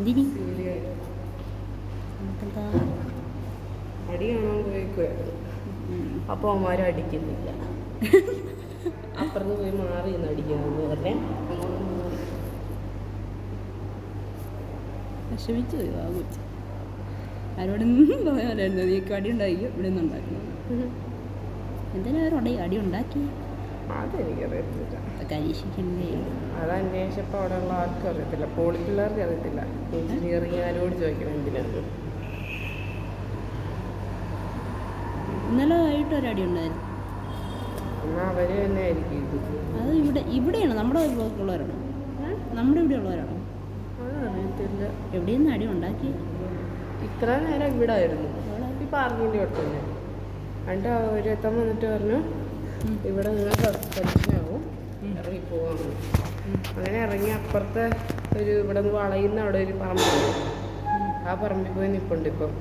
എന്തിനി അടി കാണാൻ പോയിക്കുമായിരുന്നു. അപ്പോൾ അവന്മാരും അടിക്കുന്നില്ല. അപ്പുറത്ത് പോയി മാറി നിന്ന് അടിക്കുന്നത് പറഞ്ഞേ വിഷമിച്ചു പോയി വാങ്ങിച്ച് ആരോടൊന്നും പറയാനായിരുന്നു. നീക്ക് അടി ഉണ്ടാക്കിയോ ഇവിടെ നിന്ന് ഉണ്ടാക്കണം. എന്തിനാ അടി ഉണ്ടാക്കി അതെനിക്കറിയത്തില്ല. പരീക്ഷിക്കണ്ടേ? അത് അന്വേഷിച്ചപ്പോൾ അവിടെ ഉള്ള ആർക്കും അറിയത്തില്ല. പോളി പിള്ളേർക്ക് അറിയത്തില്ല. എഞ്ചിനീയറിംഗ് ആരോട് ചോദിക്കണം എന്തിനാണ്. ഇന്നലെ ആയിട്ട് ഒരടി ഉണ്ടായിരുന്നു. എന്നാൽ അവർ തന്നെ ആയിരിക്കും ഇത്. അത് ഇവിടെയാണ് നമ്മുടെ ഉള്ളവരാണോ? നമ്മുടെ ഇവിടെ ഉള്ളവരാണോ? അതറിയത്തില്ല. എവിടെയെന്ന് അടി ഉണ്ടാക്കി? ഇത്ര നേരം ഇവിടെ ആയിരുന്നു. ഈ പാർക്കിൻ്റെ അവിടെ തന്നെ. എന്നിട്ട് ഒരുത്തം വന്നിട്ട് പറഞ്ഞു ഇവിടെ നിങ്ങൾ സസ്പെൻഷനാവും, ഇറങ്ങിപ്പോവാണ്. അങ്ങനെ ഇറങ്ങി അപ്പുറത്തെ ഇവിടെ നിന്ന് വളയുന്ന അവിടെ ഒരു പറമ്പ്, ആ പറമ്പിൽ പോയി നിൽപ്പുണ്ട് ഇപ്പം.